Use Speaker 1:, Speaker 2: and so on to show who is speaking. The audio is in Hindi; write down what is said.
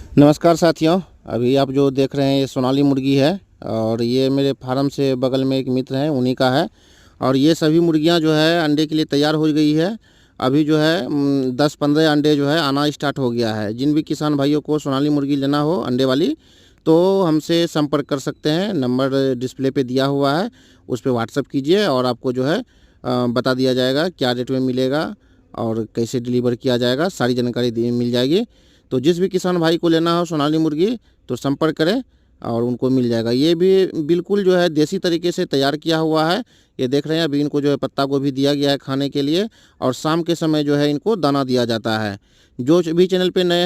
Speaker 1: नमस्कार साथियों, अभी आप जो देख रहे हैं ये सोनाली मुर्गी है और ये मेरे फार्म से बगल में एक मित्र हैं, उन्हीं का है। और ये सभी मुर्गियां जो है अंडे के लिए तैयार हो गई है। अभी जो है 10-15 अंडे जो है आना स्टार्ट हो गया है। जिन भी किसान भाइयों को सोनाली मुर्गी लेना हो अंडे वाली तो हमसे संपर्क कर सकते हैं। नंबर डिस्प्ले पे दिया हुआ है, उस पर व्हाट्सअप कीजिए और आपको जो है बता दिया जाएगा क्या रेट में मिलेगा और कैसे डिलीवर किया जाएगा, सारी जानकारी मिल जाएगी। तो जिस भी किसान भाई को लेना हो सोनाली मुर्गी तो संपर्क करें और उनको मिल जाएगा। ये भी बिल्कुल जो है देसी तरीके से तैयार किया हुआ है। ये देख रहे हैं, अभी इनको जो है पत्ता गोभी दिया गया है खाने के लिए और शाम के समय जो है इनको दाना दिया जाता है। जो भी चैनल पे नए